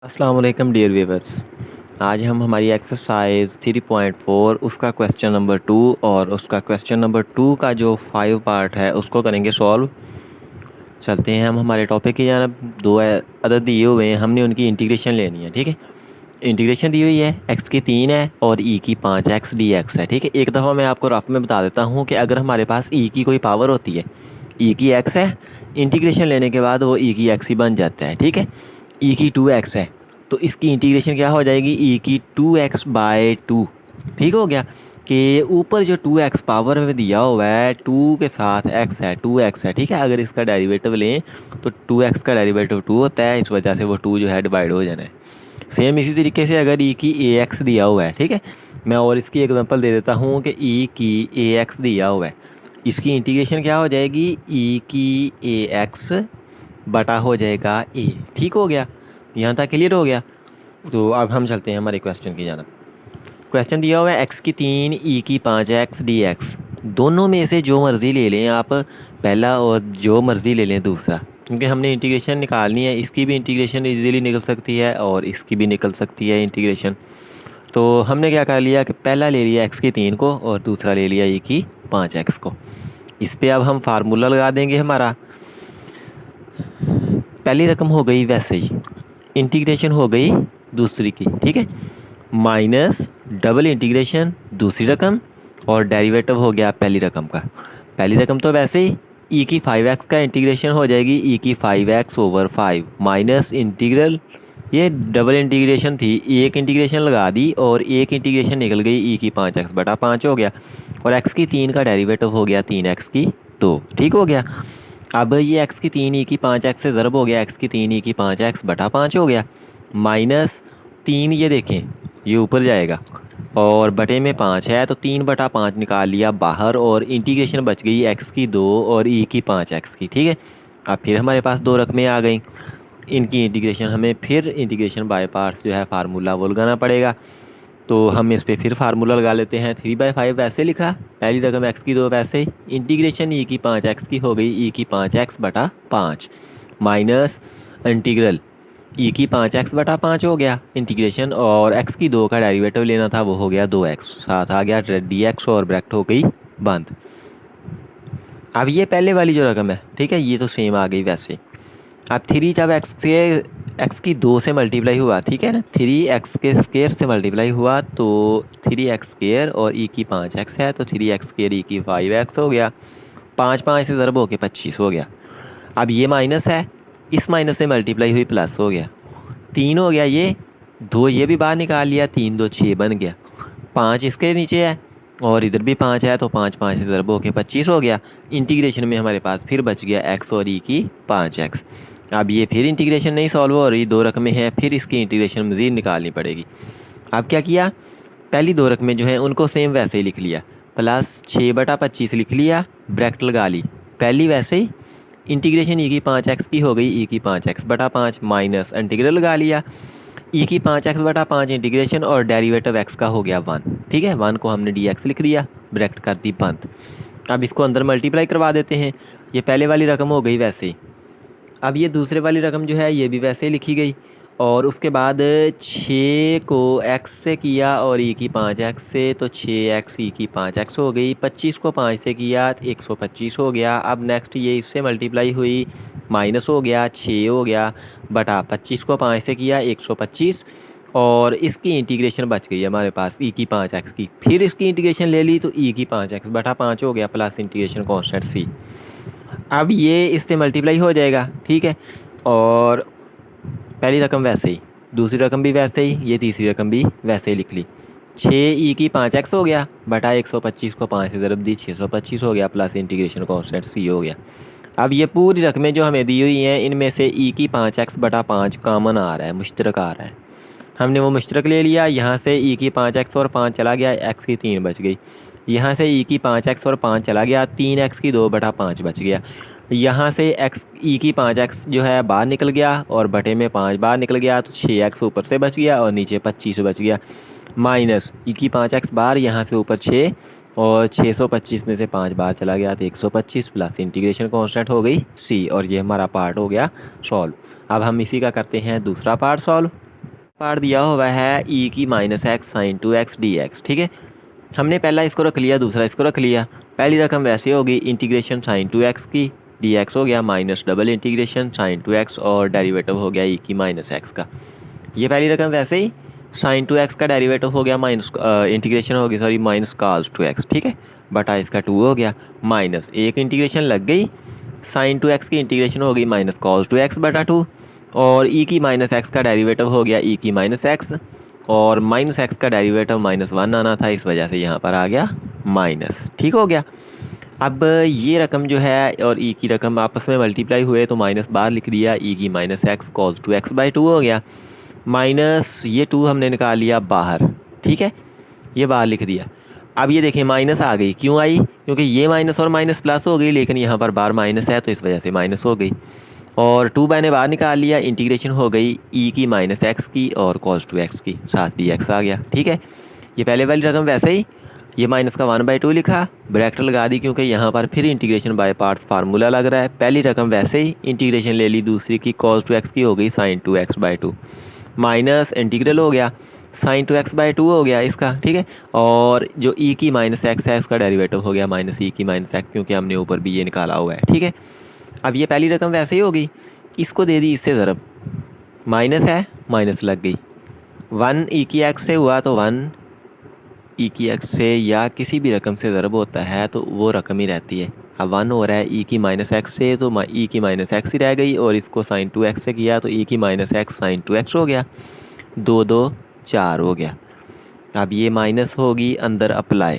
अस्सलाम वालेकुम dear viewers. आज हम हमारी एक्सरसाइज 3.4 उसका क्वेश्चन नंबर 2 और उसका क्वेश्चन नंबर 2 का जो 5 पार्ट है उसको करेंगे सॉल्व। चलते हैं हम हमारे टॉपिक की जानब। दो अदद दिए हुए हैं, हमने उनकी इंटीग्रेशन लेनी है। ठीक है, इंटीग्रेशन दी हुई है, एक्स की 3 है और ई की 5x dx है। ठीक है, एक दफ़ा मैं आपको रफ में बता देता हूँ कि अगर हमारे पास ई की कोई पावर होती है, ई की x है, इंटीग्रेशन लेने के बाद वो ई की x ही बन जाता है। ठीक है, ई की 2x है तो इसकी इंटीग्रेशन क्या हो जाएगी, ई की 2x/2। ठीक हो गया कि ऊपर जो 2x पावर में दिया हुआ है, 2 के साथ x है, 2x है। ठीक है, अगर इसका डेरिवेटिव लें तो 2x का डेरिवेटिव 2 होता है, इस वजह से वो 2 जो है डिवाइड हो जाना है। सेम इसी तरीके से अगर ई की ax दिया हुआ है, ठीक है, मैं और इसकी एग्जांपल दे देता हूँ कि ई की ax दिया हुआ है, इसकी इंटीग्रेशन क्या हो जाएगी, ई की ax बटा हो जाएगा a। ठीक हो गया, यहाँ तक क्लियर हो गया। तो अब हम चलते हैं हमारे क्वेश्चन की जानब। क्वेश्चन दिया हुआ है x की 3 ई की 5x dx। दोनों में से जो मर्ज़ी ले लें आप, पहला, और जो मर्ज़ी ले लें दूसरा, क्योंकि हमने इंटीग्रेशन निकालनी है। इसकी भी इंटीग्रेशन इजीली निकल सकती है और इसकी भी निकल सकती है इंटीग्रेशन। तो हमने क्या कर लिया कि पहला ले लिया x की 3 को और दूसरा ले लिया e की 5x को। इस पर अब हम फार्मूला लगा देंगे। हमारा पहली रकम हो गई वैसे ही, इंटीग्रेशन हो गई दूसरी की। ठीक है, माइनस डबल इंटीग्रेशन दूसरी रकम और डेरिवेटिव हो गया पहली रकम का। पहली रकम तो वैसे ही ई की 5x का इंटीग्रेशन हो जाएगी ई की 5x/5 माइनस इंटीग्रल, ये डबल इंटीग्रेशन थी, एक इंटीग्रेशन लगा दी और एक इंटीग्रेशन निकल गई ई की 5x/5 हो गया, और x की 3 का डेरिवेटिव हो गया 3x की 2। ठीक हो गया। अब ये x की 3 ई की 5x से ज़रब हो गया, x की 3 ई की 5x/5 हो गया, माइनस 3, ये देखें ये ऊपर जाएगा और बटे में 5 है तो 3/5 निकाल लिया बाहर और इंटीग्रेशन बच गई x की 2 और e की 5x की। ठीक है, अब फिर हमारे पास दो रकमें आ गई, इनकी इंटीग्रेशन हमें फिर इंटीग्रेशन बाय पार्ट्स जो है फार्मूला वो लगाना पड़ेगा। तो हम इस पर फिर फार्मूला लगा लेते हैं। 3/5 वैसे लिखा, पहली रकम x की 2 वैसे ही, इंटीग्रेशन e की 5x की हो गई e की 5x/5 माइनस इंटीग्रल ई की 5x/5 हो गया इंटीग्रेशन, और x की 2 का डेरिवेटिव लेना था वो हो गया 2x, साथ आ गया dx और ब्रैकेट हो गई बंद। अब ये पहले वाली जो रकम है, ठीक है, ये तो सेम आ गई वैसे। अब 3 जब x की 2 से मल्टीप्लाई हुआ, ठीक है ना, 3x के स्क्वायर से मल्टीप्लाई हुआ तो 3x² और e की 5x है तो 3x² e की 5x हो गया, 5 से ज़रब होके 25 हो गया। अब ये माइनस है, इस माइनस से मल्टीप्लाई हुई प्लस हो गया, 3 हो गया, ये 2 ये भी बाहर निकाल लिया, 3 2 6 बन गया, 5 इसके नीचे है और इधर भी 5 है तो 5 से ज़रब होके 25 हो गया। इंटीग्रेशन में हमारे पास फिर बच गया x और e की 5x। अब ये फिर इंटीग्रेशन नहीं सॉल्व हो रही, दो रकमें हैं, फिर इसकी इंटीग्रेशन मज़ीद निकालनी पड़ेगी। अब क्या किया, पहली दो रकमें जो हैं उनको सेम वैसे ही लिख लिया, प्लस 6/25 लिख लिया, ब्रैकेट लगा ली, पहली वैसे ही, इंटीग्रेशन ई की 5x की हो गई ई की 5x/5 माइनस इंटीग्रल लगा लिया, ई की 5x/5 इंटीग्रेशन और डेरिवेटिव x का हो गया 1। ठीक है, 1 को हमने dx लिख दिया, ब्रैकेट कर दी बंद। अब इसको अंदर मल्टीप्लाई करवा देते हैं, ये पहले वाली रकम हो गई वैसे ही। अब ये दूसरे वाली रकम जो है ये भी वैसे ही लिखी गई, और उसके बाद 6 को x से किया और e की 5x से तो 6x e की 5x हो गई, 25 को 5 से किया तो 125 हो गया। अब नेक्स्ट ये इससे मल्टीप्लाई हुई, माइनस हो गया, 6 हो गया, बटा 25 को 5 से किया 125, और इसकी इंटीग्रेशन बच गई हमारे पास e की 5x की, फिर इसकी इंटीग्रेशन ले ली तो e की 5x/5 हो गया प्लस इंटीग्रेशन कॉन्स्टेंट c। अब ये इससे मल्टीप्लाई हो जाएगा, ठीक है, और पहली रकम वैसे ही, दूसरी रकम भी वैसे ही, ये तीसरी रकम भी वैसे ही लिख ली, 6 ई की 5x हो गया बटा 125 को 5 से ज़रब दी 625 हो गया प्लस इंटीग्रेशन कॉन्स्टेंट c हो गया। अब ये पूरी रकमें जो हमें दी हुई हैं इनमें से ई की 5x/5 कॉमन आ रहा है, मुश्तरक आ रहा है, हमने वो मुश्तरक ले लिया, यहाँ से ई की 5x और 5 चला गया, x की 3 बच गई, यहाँ से ई की 5x और 5 चला गया, 3x की 2/5 बच गया, यहाँ से x ई की 5x जो है बाहर निकल गया और बटे में 5 बाहर निकल गया तो 6x ऊपर से बच गया और नीचे 25 बच गया, माइनस ई की 5x बाहर, यहाँ से ऊपर 6 और 625 में से 5 बाहर चला गया तो 125 प्लस इंटीग्रेशन कांस्टेंट हो गई c, और ये हमारा पार्ट हो गया सॉल्व। अब हम इसी का करते हैं दूसरा पार्ट सॉल्व। पार्ट दिया हुआ है ई की minus x sign to x D x, ठीक है। हमने पहला इसको रख लिया, दूसरा इसको रख लिया। पहली रकम वैसे होगी इंटीग्रेशन साइन टू एक्स की डी एक्स हो गया minus double integration sign to x और डेरिवेटिव हो गया ई की माइनस एक्स का। ये पहली रकम वैसे ही साइन टू एक्स का डेरिवेटिव हो गया माइनस इंटीग्रेशन होगी sorry minus cause to x, ठीक है, बटा इसका 2 हो गया माइनस एक इंटीग्रेशन लग गई साइन टू एक्स की इंटीग्रेशन हो गई माइनस कॉस टू एक्स बटा 2 और ई की माइनस एक्स का डेरिवेटिव हो गया ई की माइनस एक्स और माइनस एक्स का डेरिवेटिव -1 आना था, इस वजह से यहाँ पर आ गया माइनस, ठीक हो गया। अब ये रकम जो है और ई की रकम आपस में मल्टीप्लाई हुए तो माइनस बाहर लिख दिया, ई की minus x cos two x by 2 हो गया माइनस ये 2 हमने निकाल लिया बाहर, ठीक है, ये बाहर लिख दिया। अब ये देखें माइनस आ गई, क्यों आई? क्योंकि ये माइनस और माइनस प्लस हो गई, लेकिन यहाँ पर बाहर माइनस है तो इस वजह से माइनस हो गई और 2 मैंने बाहर निकाल लिया, इंटीग्रेशन हो गई ई की माइनस एक्स की और कॉस टू एक्स की, साथ डी एक्स आ गया, ठीक है। ये पहले वाली रकम वैसे ही ये माइनस का 1/2 लिखा, ब्रैकेट लगा दी क्योंकि यहाँ पर फिर इंटीग्रेशन बाय पार्ट्स फार्मूला लग रहा है। पहली रकम वैसे ही इंटीग्रेशन ले ली, दूसरी की कॉस टू एक्स की हो गई sign to x by 2 minus integral हो गया साइन टू एक्स बाई 2 हो गया इसका, ठीक है। और जो ई की माइनस एक्स है उसका डेरिवेटिव हो गया माइनस ई की माइनस एक्स, क्योंकि हमने ऊपर भी ये निकाला हुआ है, ठीक है। अब ये पहली रकम वैसे ही होगी, इसको दे दी इससे ज़रब, माइनस है माइनस लग गई, 1 ई की एक्स से हुआ तो 1 ई की एक्स से या किसी भी रकम से ज़रब होता है तो वो रकम ही रहती है। अब 1 हो रहा है ई की माइनस एक्स से तो ई की माइनस एक्स ही रह गई और इसको साइन टू एक्स से किया तो ई की minus x sign to x हो गया, 2 2 4 हो गया। अब ये माइनस होगी अंदर अप्लाई,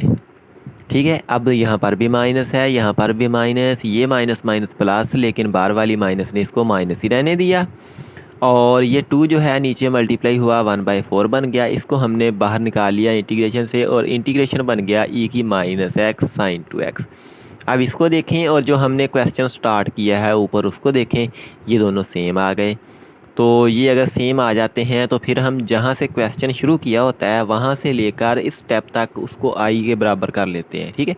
ठीक है। अब यहाँ पर भी माइनस है, यहाँ पर भी माइनस, ये माइनस माइनस प्लस, लेकिन बार वाली माइनस ने इसको माइनस ही रहने दिया और ये 2 जो है नीचे मल्टीप्लाई हुआ 1/4 बन गया, इसको हमने बाहर निकाल लिया इंटीग्रेशन से और इंटीग्रेशन बन गया ई की minus x sign to x. अब इसको देखें और जो हमने क्वेश्चन स्टार्ट किया है ऊपर उसको देखें, ये दोनों सेम आ गए। तो ये अगर सेम आ जाते हैं तो फिर हम जहाँ से क्वेश्चन शुरू किया होता है वहाँ से लेकर इस स्टेप तक उसको आई के बराबर कर लेते हैं, ठीक है।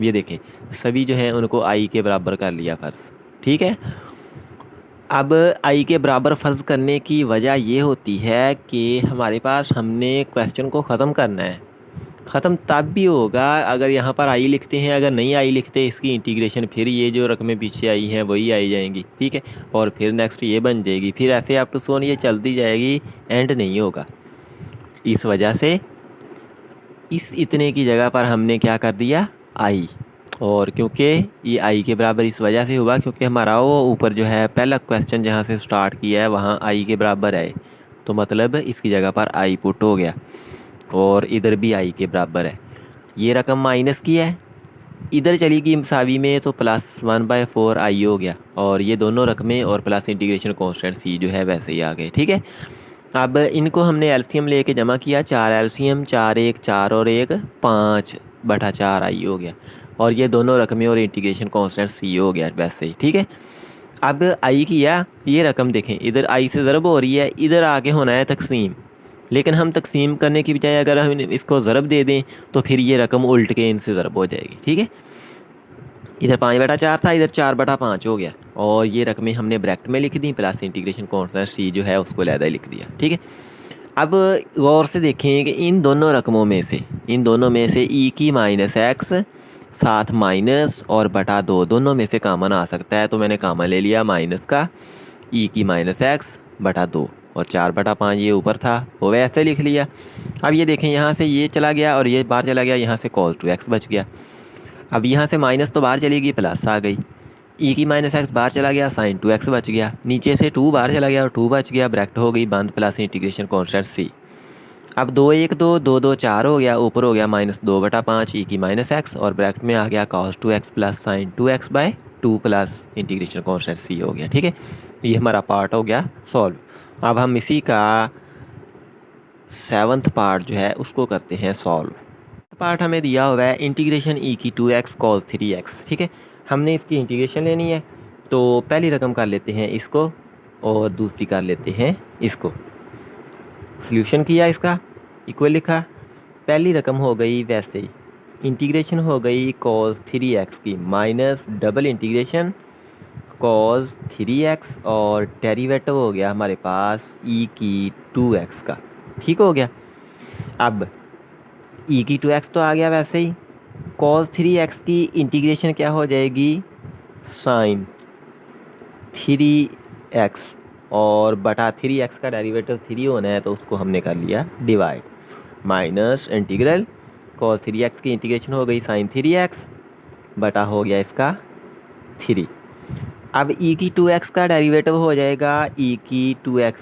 ये देखें सभी जो हैं उनको आई के बराबर कर लिया फ़र्ज़, ठीक है। अब आई के बराबर फ़र्ज़ करने की वजह ये होती है कि हमारे पास हमने क्वेश्चन को ख़त्म करना है, ख़त्म तब भी होगा अगर यहाँ पर आई लिखते हैं, अगर नहीं आई लिखते इसकी इंटीग्रेशन फिर ये जो रकमें पीछे आई हैं वही आई जाएंगी, ठीक है, और फिर नेक्स्ट ये बन जाएगी, फिर ऐसे अप टू सोन ये चलती जाएगी, एंड नहीं होगा। इस वजह से इस इतने की जगह पर हमने क्या कर दिया आई, और क्योंकि ये आई के बराबर इस वजह से हुआ क्योंकि हमारा वो ऊपर जो है पहला क्वेश्चन जहाँ से स्टार्ट किया है वहाँ आई के बराबर है, तो मतलब इसकी जगह पर आई पुट हो गया और इधर भी आई के बराबर है। ये रकम माइनस की है, इधर चली गई मसावी में तो प्लस 1/4 आई हो गया और ये दोनों रकमें और प्लस इंटीग्रेशन कांस्टेंट सी जो है वैसे ही आ गए, ठीक है। अब इनको हमने एलसीएम लेके जमा किया, 4 एलसीएम 4 1 4 और 1 5/4 आई हो गया और ये दोनों रकमें और इंटीग्रेशन कांस्टेंट सी हो गया वैसे ही, ठीक है। अब आई किया, ये रकम देखें इधर आई से ज़रब हो रही है, इधर आके होना है तकसीम, लेकिन हम तकसीम करने की बजाय अगर हम इसको ज़रब दे दें तो फिर ये रकम उल्ट के इनसे ज़रब हो जाएगी, ठीक है। इधर 5/4 था, इधर 4/5 हो गया और ये रकमें हमने ब्रैकेट में लिख दी प्लस इंटीग्रेशन कांस्टेंट सी जो है उसको अलग लिख दिया, ठीक है। अब गौर से देखें कि इन दोनों रकमों में से ई की माइनस एक्स साथ माइनस और बटा 2 दोनों में से कामन आ सकता है, तो मैंने कामन ले लिया माइनस का ई की माइनस एक्स बटा 2 और 4/5 ये ऊपर था वो वैसे लिख लिया। अब ये देखें यहाँ से ये चला गया और ये बाहर चला गया, यहाँ से कॉस टू एक्स बच गया। अब यहाँ से माइनस तो बाहर चली गई प्लस आ गई, ई की माइनस एक्स बाहर चला गया साइन टू एक्स बच गया, नीचे से 2 बाहर चला गया और 2 बच गया, ब्रैकेट हो गई बंद प्लस इंटीग्रेशन कांस्टेंट सी। अब 2 1 2 2 2 4 हो गया, ऊपर हो गया -2/5 ई की माइनस एक्स और ब्रैकेट में आ गया cos 2x plus sine 2x by 2 plus integration constant C हो गया, ठीक है। ये हमारा पार्ट हो गया सॉल्व। अब हम इसी का 7th पार्ट जो है उसको करते हैं सॉल्व। पार्ट हमें दिया हुआ है इंटीग्रेशन ई की 2x cos 3x, ठीक है। हमने इसकी इंटीग्रेशन लेनी है तो पहली रकम कर लेते हैं इसको और दूसरी कर लेते हैं इसको। सॉल्यूशन किया, इसका इक्वल लिखा, पहली रकम हो गई वैसे ही, इंटीग्रेशन हो गई cos 3x की minus double integration cos 3x और डेरिवेटिव हो गया हमारे पास e की 2x का। ठीक हो गया। अब e की 2x तो आ गया, वैसे ही cos 3x की इंटीग्रेशन क्या हो जाएगी, साइन 3x और बटा 3x का डेरिवेटिव 3 होना है तो उसको हमने कर लिया divide, minus integral cos 3x की इंटीग्रेशन हो गई साइन 3x बटा हो गया इसका 3। अब e की 2x का डेरिवेटिव हो जाएगा e की 2x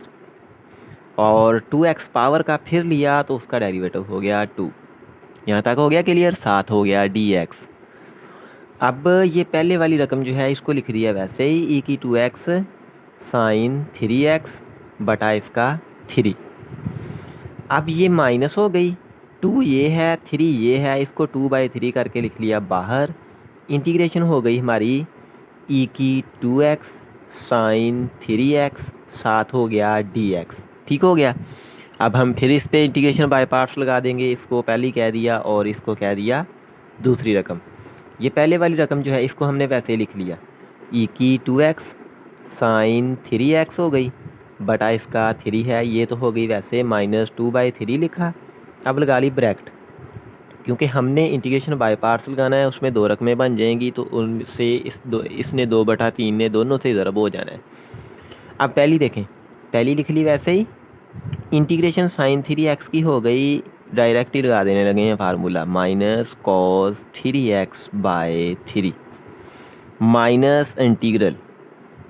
और 2x पावर का फिर लिया तो उसका डेरिवेटिव हो गया 2। यहाँ तक हो गया क्लियर, साथ हो गया dx। अब ये पहले वाली रकम जो है इसको लिख दिया वैसे ही, e की 2x साइन 3x बटा इसका 3। अब ये माइनस हो गई, 2 ये है 3 ये है, इसको 2/3 करके लिख लिया बाहर। इंटीग्रेशन हो गई हमारी e की 2x साइन 3x साथ हो गया dx। ठीक हो गया। अब हम फिर इस पे इंटीग्रेशन बाय पार्ट्स लगा देंगे, इसको पहले कह दिया और इसको कह दिया दूसरी रकम। ये पहले वाली रकम जो है इसको हमने वैसे ही लिख लिया, e की 2x साइन 3x हो गई बटा इसका 3 है, ये तो हो गई वैसे माइनस 2/3 लिखा। अब लगा ली ब्रैकेट, क्योंकि हमने इंटीग्रेशन बाय पार्ट्स लगाना है, उसमें 2 रकमें बन जाएंगी तो उनसे इसने 2/3 ने दोनों से ज़रब हो जाना है। अब पहली देखें, पहली लिख ली वैसे ही, इंटीग्रेशन साइन 3x की हो गई, डायरेक्ट ही लगा देने लगे हैं formula, minus cos 3x/3 minus integral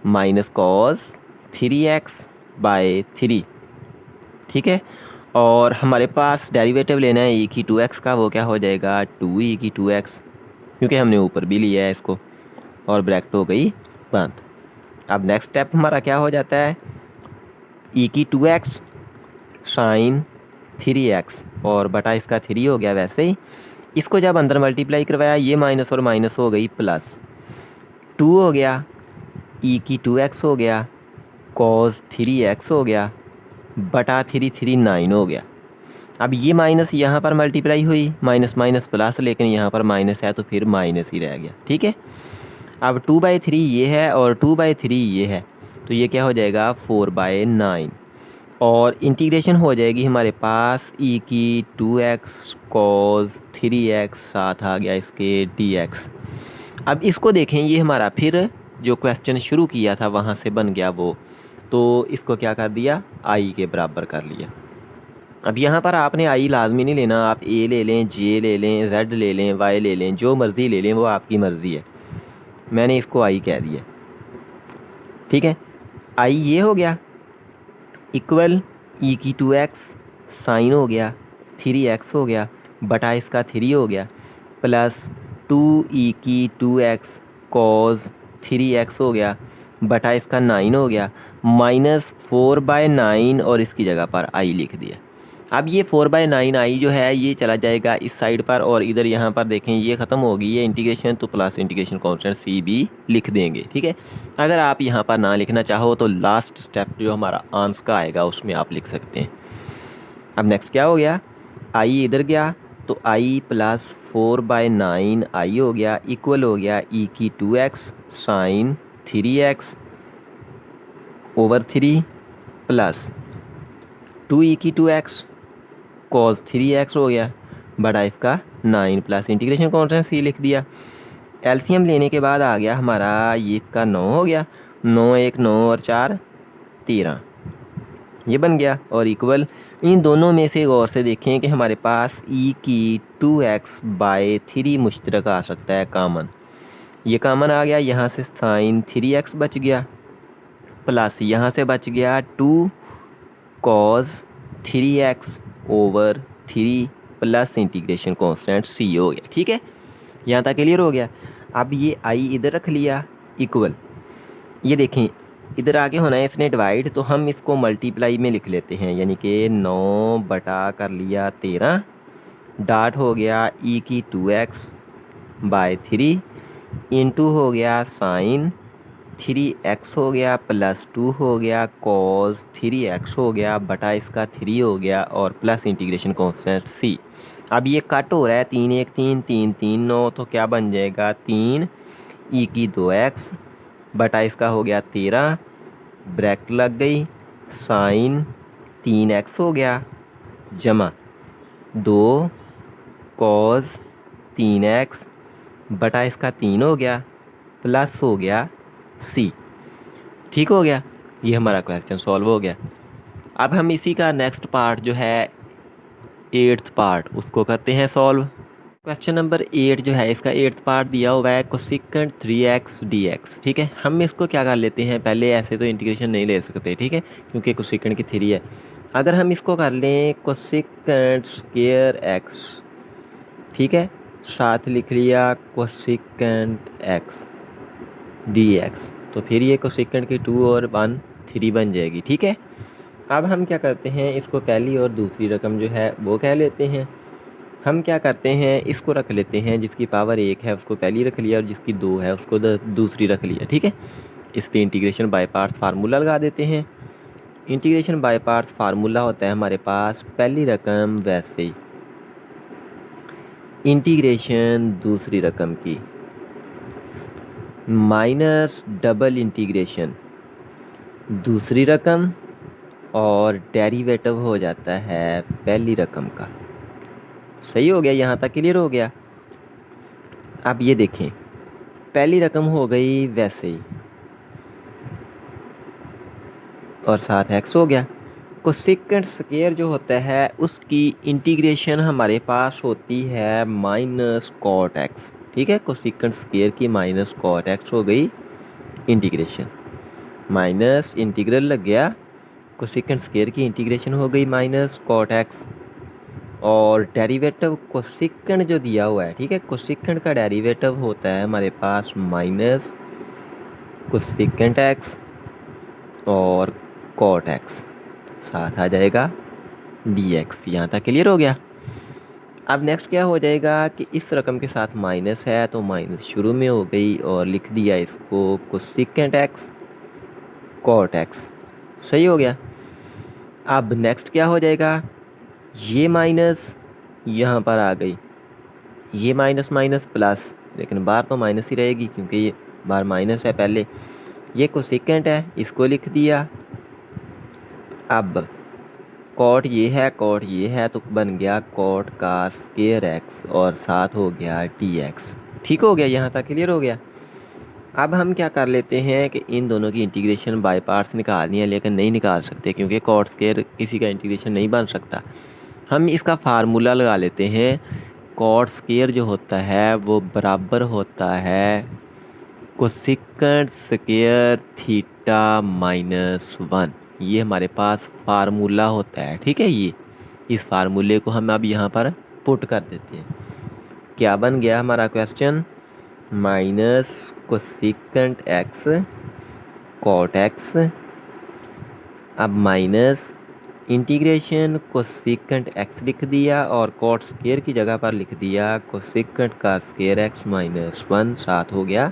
minus cos 3x/3। ठीक है। और हमारे पास डेरिवेटिव लेना है e की 2x का, वो क्या हो जाएगा 2e की 2x, क्योंकि हमने ऊपर भी लिया है इसको, और ब्रैकेट हो गई बंद। अब नेक्स्ट स्टेप हमारा क्या हो जाता है, e की 2x साइन 3x और बटा इसका 3 हो गया वैसे ही। इसको जब अंदर मल्टीप्लाई करवाया, ये माइनस और माइनस हो गई प्लस, 2 हो गया, e की 2x हो गया, cos 3x हो गया बटा 3 9 हो गया। अब ये माइनस यहाँ पर मल्टीप्लाई हुई, माइनस माइनस प्लस, लेकिन यहाँ पर माइनस है तो फिर माइनस ही रह गया। ठीक है। अब 2/3 ये है और 2/3 ये है, तो ये क्या हो जाएगा 4/9 और इंटीग्रेशन हो जाएगी हमारे पास e की 2x cos 3x साथ आ गया इसके dx। अब इसको देखें, ये हमारा फिर जो क्वेश्चन शुरू किया था वहाँ से बन गया वो, तो इसको क्या कर दिया i के बराबर कर लिया। अब यहाँ पर आपने i लाजमी नहीं लेना, आप a ले लें, j ले लें, z ले लें, y ले लें, जो मर्ज़ी ले लें, वो आपकी मर्ज़ी है। मैंने इसको i कह दिया। ठीक है। i ये हो गया इक्वल e की 2x साइन हो गया 3x हो गया बटा इसका 3 हो गया प्लस 2e की 2x cos 3x हो गया बटा इसका 9 हो गया माइनस 4/9 और इसकी जगह पर i लिख दिया। अब ये 4/9 i जो है ये चला जाएगा इस साइड पर, और इधर यहाँ पर देखें ये ख़त्म होगी ये इंटीग्रेशन, तो प्लस इंटीग्रेशन कांस्टेंट c भी लिख देंगे। ठीक है। अगर आप यहाँ पर ना लिखना चाहो तो लास्ट स्टेप जो हमारा आंसर का आएगा उसमें आप लिख सकते हैं। अब नेक्स्ट क्या हो गया, i इधर गया तो i प्लस 4/9 i हो गया इक्वल हो गया e की 2x sign 3x over 3 plus 2e की 2x cos 3x हो गया बड़ा इसका 9 प्लस इंटीग्रेशन कांस्टेंट c लिख दिया। एलसीएम लेने के बाद आ गया हमारा ये इसका 9 हो गया, 9 1 9 और 4 13 ये बन गया, और इक्वल इन दोनों में से गौर से देखें कि हमारे पास e की 2x/3 मुश्तरक आ सकता है कामन, ये कामन आ गया, यहाँ से साइन 3x बच गया प्लस यहाँ से बच गया 2 cos 3x over 3 plus integration constant c हो गया। ठीक है। यहाँ तक क्लियर हो गया। अब ये i इधर रख लिया इक्वल, ये देखें इधर आगे होना है इसने डिवाइड, तो हम इसको मल्टीप्लाई में लिख लेते हैं, यानी कि 9 बटा कर लिया 13 डाट हो गया e की 2x/3 इंटू हो गया साइन 3x हो गया प्लस 2 हो गया cos 3x हो गया बटा इसका 3 हो गया और प्लस इंटीग्रेशन कांस्टेंट c। अब ये कट हो रहा है 3 1 3 3 3 9, तो क्या बन जाएगा 3 e की 2x बटा इसका हो गया 13, ब्रैकेट लग गई, साइन 3x हो गया, जमा 2 कॉस 3x बटा इसका 3 हो गया, प्लस हो गया c। ठीक हो गया, ये हमारा क्वेश्चन सॉल्व हो गया। अब हम इसी का नेक्स्ट पार्ट जो है 8th पार्ट उसको करते हैं सॉल्व। क्वेश्चन नंबर 8 जो है इसका 8th पार्ट दिया हुआ है कोसेकेंट 3x dx। ठीक है, हम इसको क्या कर लेते हैं, पहले ऐसे तो इंटीग्रेशन नहीं ले सकते, ठीक है, क्योंकि कोसेकेंट की थ्री है। अगर हम इसको कर लें कोसेकेंट स्क्वायर x, ठीक है, साथ लिख लिया कोसेकेंट x dx, तो फिर ये कोसेकेंट की 2 और 1 3 बन जाएगी। ठीक है, अब हम क्या करते हैं, इसको पहली और दूसरी रकम जो है वो कह लेते हैं। हम क्या करते हैं, इसको रख लेते हैं, जिसकी पावर 1 है उसको पहली रख लिया और जिसकी 2 है उसको दूसरी रख लिया। ठीक है, इस पे इंटीग्रेशन बाय पार्ट्स फार्मूला लगा देते हैं। इंटीग्रेशन बाय पार्ट्स फार्मूला होता है हमारे पास पहली रकम वैसे ही, इंटीग्रेशन दूसरी रकम की माइनस डबल इंटीग्रेशन दूसरी रकम और डेरिवेटिव हो जाता है पहली रकम का। सही हो गया, यहाँ तक क्लियर हो गया। अब ये देखें, पहली रकम हो गई वैसे ही और साथ x हो गया। कोसेकेंट स्क्वायर जो होता है उसकी इंटीग्रेशन हमारे पास होती है माइनस कॉट x। ठीक है, कोसेकेंट स्क्वायर की माइनस कॉट x हो गई इंटीग्रेशन, माइनस इंटीग्रल लग गया, कोसेकेंट स्क्वायर की इंटीग्रेशन हो गई माइनस कॉट x, और डेरिवेटिव कोसेकेंट जो दिया हुआ है, ठीक है, कोसेकेंट का डेरिवेटिव होता है हमारे पास माइनस कोसेकेंट x और कॉट x, साथ आ जाएगा dx। यहाँ तक क्लियर हो गया। अब नेक्स्ट क्या हो जाएगा कि इस रकम के साथ माइनस है तो माइनस शुरू में हो गई और लिख दिया इसको कोसेकेंट x कॉट x। सही हो गया। अब नेक्स्ट क्या हो जाएगा, ये माइनस यहाँ पर आ गई, ये माइनस माइनस प्लस, लेकिन बार तो माइनस ही रहेगी क्योंकि ये बार माइनस है पहले। ये कोसेकेंट है, इसको लिख दिया। अब कॉट ये है तो बन गया कॉट का स्क्वायर x और साथ हो गया dx। ठीक हो गया, यहाँ तक क्लियर हो गया। अब हम क्या कर लेते हैं कि इन दोनों की इंटीग्रेशन बाय पार्ट्स निकालनी है, लेकिन नहीं निकाल सकते क्योंकि कॉट स्क्वायर किसी का इंटीग्रेशन नहीं बन सकता। हम इसका फार्मूला लगा लेते हैं। कॉट स्क्वायर जो होता है वो बराबर होता है कोसेकेंट स्क्वायर थीटा माइनस 1। ये हमारे पास फार्मूला होता है। ठीक है, ये इस फार्मूले को हम अब यहाँ पर पुट कर देते हैं। क्या बन गया हमारा question, minus cosecant x cot x, अब माइनस इंटीग्रेशन कोसेकेंट x लिख दिया और कॉट स्क्वायर की जगह पर लिख दिया कोसेकेंट का स्क्वायर x माइनस 1, साथ हो गया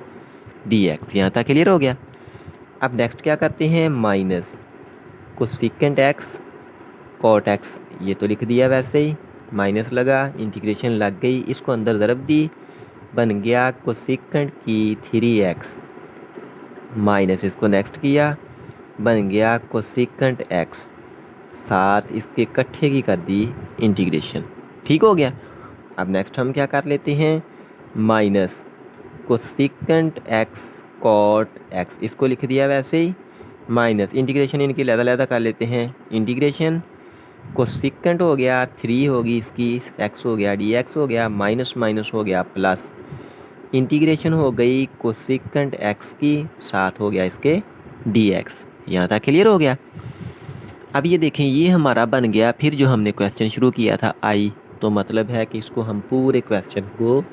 dx। यहाँ तक क्लियर हो गया। अब नेक्स्ट क्या करते हैं, minus cosecant x cot x, ये तो लिख दिया वैसे ही, माइनस लगा, इंटीग्रेशन लग गई, इसको अंदर ज़रब दी, बन गया कोसेकेंट की 3x, माइनस इसको नेक्स्ट किया, बन गया कोसेकेंट x, साथ इसके इकट्ठे की कर दी इंटीग्रेशन। ठीक हो गया। अब नेक्स्ट हम क्या कर लेते हैं, minus cosecant x cot x, इसको लिख दिया वैसे ही, माइनस इंटीग्रेशन इनकी अलग-अलग कर लेते हैं। इंटीग्रेशन कोसेकेंट हो गया 3 होगी इसकी, x हो गया dx हो गया, माइनस माइनस हो गया प्लस, इंटीग्रेशन हो गई कोसेकेंट x की, साथ हो गया इसके dx। यहाँ तक क्लियर हो गया। अब ये देखें, ये हमारा बन गया फिर जो हमने क्वेश्चन शुरू किया था i, तो मतलब है कि इसको हम पूरे क्वेश्चन को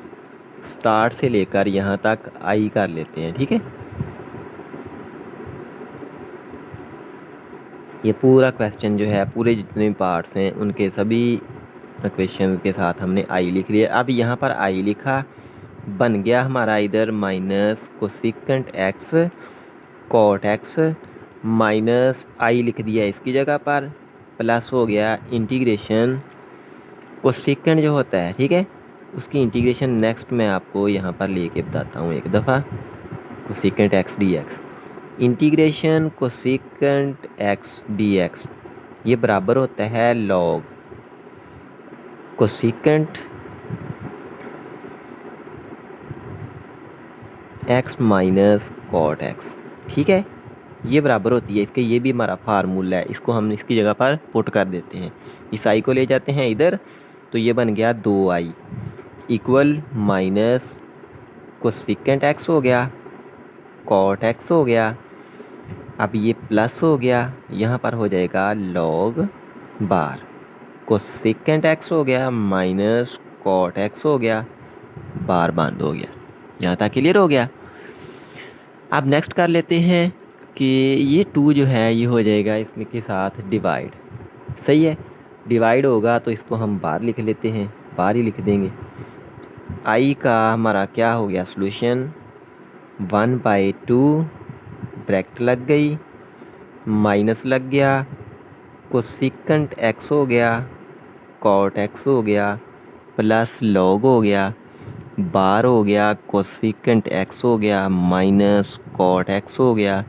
स्टार्ट से लेकर यहाँ तक i कर लेते हैं। ठीक है, ये पूरा क्वेश्चन जो है, पूरे जितने भी पार्ट्स हैं उनके सभी क्वेश्चन के साथ हमने आई लिख लिया। अब यहाँ पर आई लिखा, बन गया हमारा इधर minus cosecant x cot x, minus I लिख दिया इसकी जगह पर, प्लस हो गया इंटीग्रेशन कोसेकेंट जो होता है, ठीक है, उसकी इंटीग्रेशन नेक्स्ट मैं आपको यहाँ पर लेके बताता हूँ एक दफ़ा। Cosecant X D X. Integration cosecant X D X ये बराबर होता है log cosecant X minus cot X. ठीक है, ये बराबर होती है इसके, ये भी हमारा फार्मूला है, इसको हम इसकी जगह पर पुट कर देते हैं। इस आई को ले जाते हैं इधर, तो ये बन गया 2i equal minus cosecant x हो गया, कॉट एक्स हो गया, अब ये प्लस हो गया, यहाँ पर हो जाएगा लॉग बार, कोसेकेंट एक्स हो गया माइनस कॉट एक्स हो गया, बार बंद हो गया। यहाँ तक क्लियर हो गया। अब नेक्स्ट कर लेते हैं कि ये 2 जो है ये हो जाएगा इसमें के साथ डिवाइड। सही है, डिवाइड होगा तो इसको हम बाहर लिख लेते हैं, बाहर ही लिख देंगे। आई का हमारा क्या हो गया सॉल्यूशन 1/2 ब्रैकेट लग गई, माइनस लग गया, कोसेकेंट एक्स हो गया, कॉट एक्स हो गया, प्लस लॉग हो गया, बार हो गया, कोसेकेंट एक्स हो गया माइनस कॉट एक्स हो गया,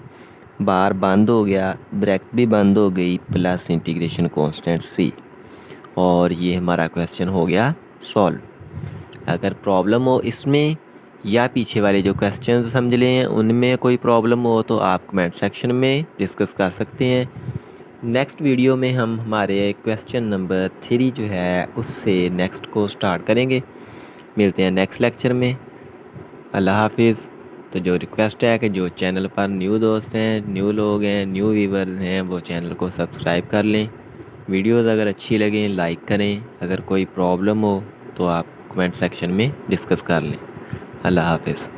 बार बंद हो गया, ब्रैकेट भी बंद हो गई, प्लस इंटीग्रेशन कांस्टेंट सी। और ये हमारा क्वेश्चन हो गया सॉल्व। अगर प्रॉब्लम हो इसमें या पीछे वाले जो क्वेश्चन समझ लें उनमें कोई प्रॉब्लम हो तो आप कमेंट सेक्शन में डिस्कस कर सकते हैं। नेक्स्ट वीडियो में हम हमारे क्वेश्चन नंबर 3 जो है उससे नेक्स्ट को स्टार्ट करेंगे। मिलते हैं नेक्स्ट लेक्चर में। अल्लाह हाफिज़। तो जो रिक्वेस्ट है कि जो चैनल पर न्यू दोस्त हैं, न्यू लोग हैं, न्यू व्यूवर हैं, वो चैनल को सब्सक्राइब कर लें। वीडियोज़ अगर अच्छी लगें लाइक करें। अगर कोई प्रॉब्लम हो तो आप कमेंट सेक्शन में डिस्कस कर लें। अल्लाह हाफिज़।